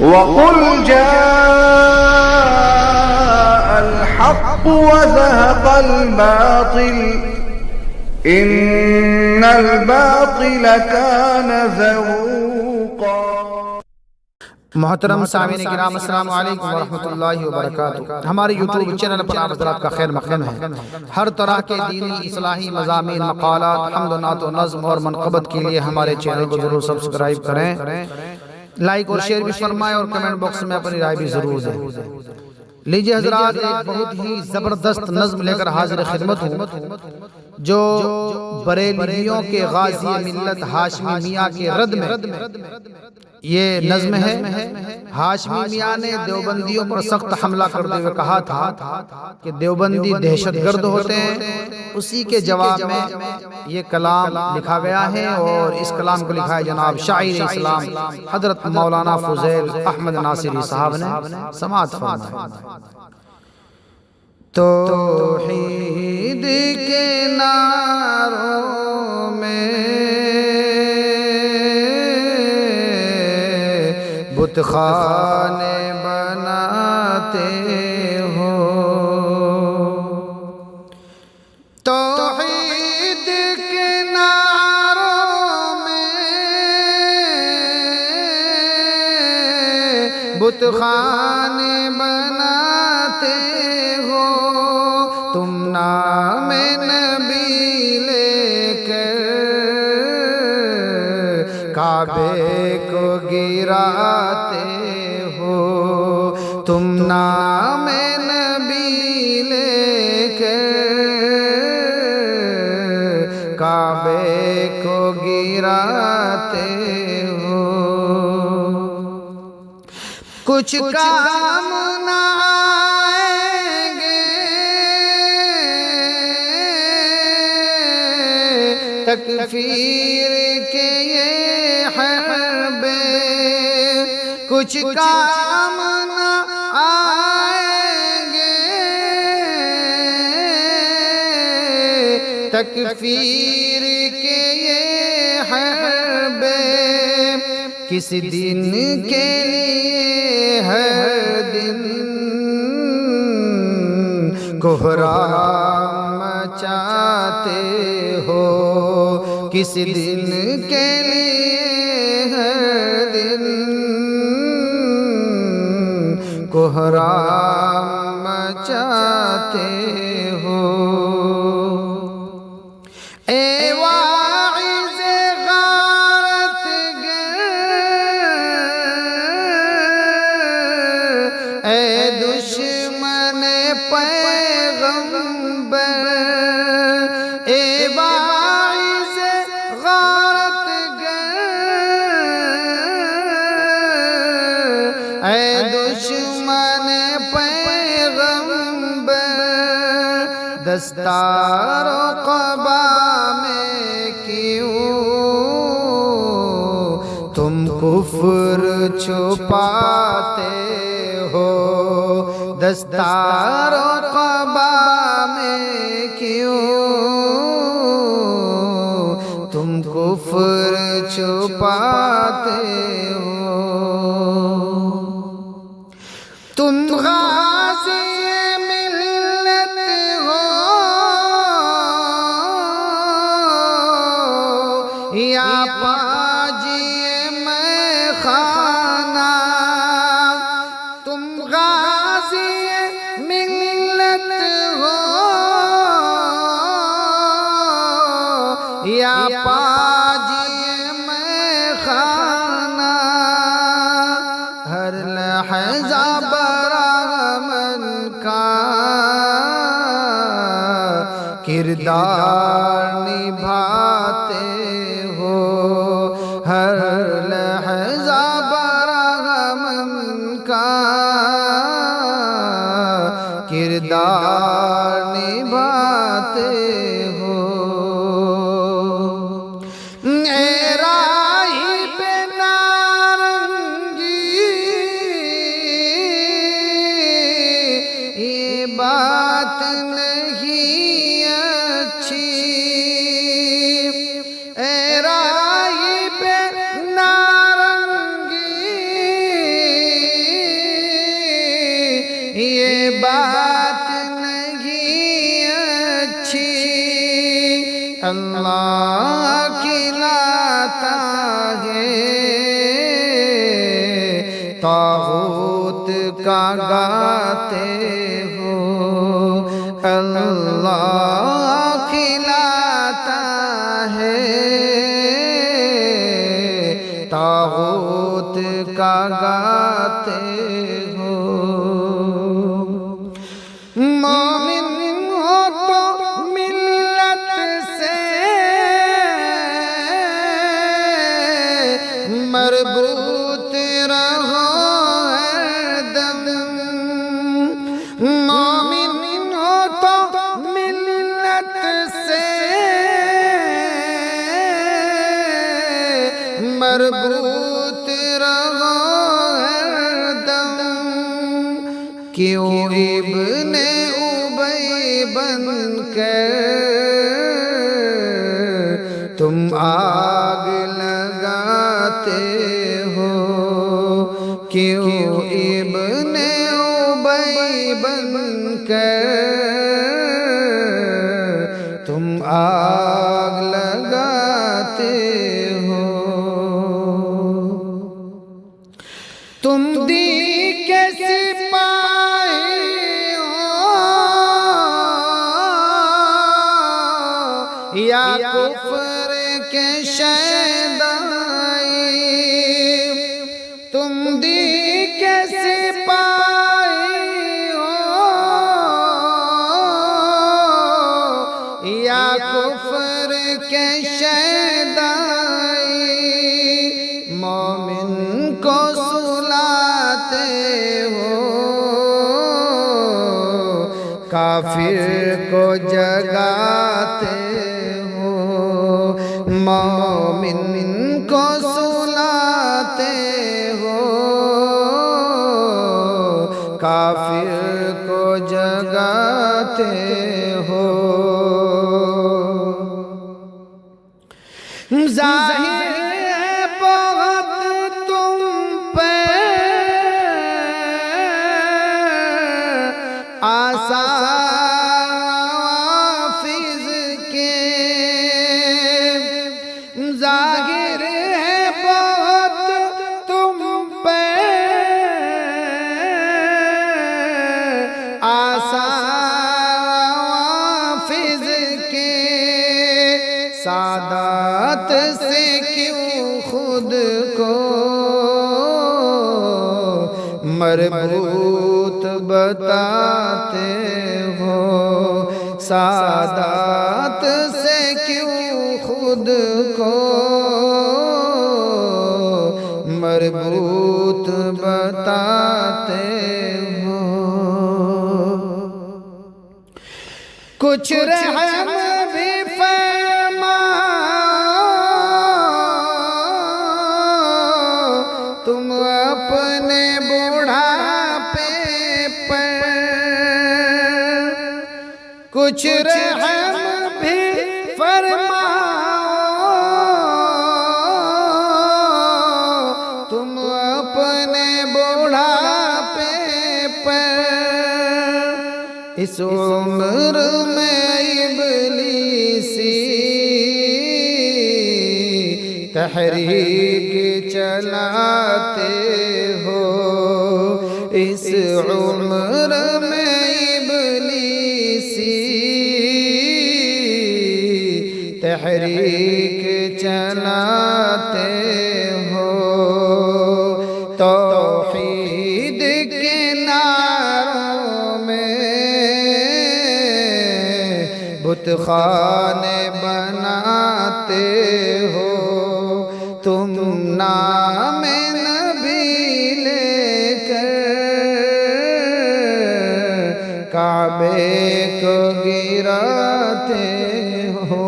वक़ुल जाअल हक़्क़ व ज़हक़ल बातिल इन्नल बातिल कान ज़हूक़ा। मोहतरम सामीन किराम, अस्सलामु अलैकुम व रहमतुल्लाहि व बरकातुहू। हमारे यूट्यूब चैनल पर आप हज़रात का खैर मक़दम है। हर तरह के दीनी इस्लाही मज़ामीन, मक़ालात, हम्द नात व नज़्म और मनक़बत के लिए हमारे चैनल को ज़रूर सब्सक्राइब करें, लाइक और शेयर भी फरमाएं और कमेंट बॉक्स में अपनी राय भी ज़रूर दें। लीजिए हज़रात, एक बहुत ही ज़बरदस्त नज़्म लेकर हाजिर खिदमत हूँ जो बरेलवियों के गाज़ी मिल्लत हाशमी मियाँ के रद में ये नज़्म है। हाशमी मियाँ ने देवबंदियों पर सख्त हमला करते हुए कहा था कि देवबंदी दहशतगर्द होते हैं। उसी के जवाब में ये कलाम लिखा गया है और इस कलाम को लिखा है जनाब शायर इस्लाम हज़रत मौलाना फ़ुज़ैल अहमद नासिरी साहब ने। समाअत फरमाएं। तौहीद के नारों में बुतखाने बनाते हो, तौहीद के नारों में बुतखाने बनाते हो। तुम नाम नबी लेकर काबे को गिराते हो। तुम नाम नबी लेकर काबे को गिराते हो। कुछ काम ना तकफीर के ये हरबे, कुछ काम न आएंगे तकफीर के ये हरबे। किस दिन के लिए हर दिन कोहराम मचाते हो। किस दिन के लिए हर दिन कोहराम मचाते हो। ए वाइज़ गारत गर, ए दुश्मन पैगंबर, ए दुश्मन पैगंबर, दस्तारो क़बा में क्यों तुम कुफ्र छुपाते हो। दस्तारो क़बा में क्यों तुम कुफ्र छुपाते हो। तुम गाज़ी मिल्लत हो या पाजिए मैं खाना। तुम गाज़ी मिल्लत हो या पाजिए मैं खाना। हर लहज़ा बरामन का किरदार निभाते हो। हर लहज़ा बरामन का किरदार निभाते हो। बात नहीं अच्छी, ए राही पे नारंगी अल्लाह खिलाता है, तागूत का गाते हो। अल्लाह खिलाता है, तागूत का गाते हो। मोमिन हो तो मिल्लत से मरबूत रहो हरदम। मोमिन हो तो मिल्लत से मरबूत रहो हरदम। क्यों इब्ने उबय बनकर तुम आग लगाते हो। क्यों इब्ने उबय बनकर तुम आग लगाते हो। तुम दी के सिपाही हो या कुफ्र के शैदाई। तुम दी के सिपाही हो या कुफ्र के शैदाई। मोमिन को सुलाते हो, काफिर को जगाते हो। मोमिन को सुलाते हो, काफिर को जगाते हो। जाहिर है बहुत तुम पे आसा हाफिज के। जाहिर है बहुत तुम पे आसा हाफिज के। सादात से क्यों खुद को मरबूत बताते हो। सादात से क्यों खुद को मरबूत बताते हो। कुछ रहम भी तुम अपने बुढ़ापे पर। कुछ रहम भी फरमाओ तुम अपने बुढ़ापे पर। इस उम्र में इब्लीसी तहरीक चलाते हो। इस उम्र में इब्लीसी तहरीक चलाते हो। तौहीद के नारों में बुतखाने बनाते हो। तुम नाम नबी लेकर काबे को गिराते हो।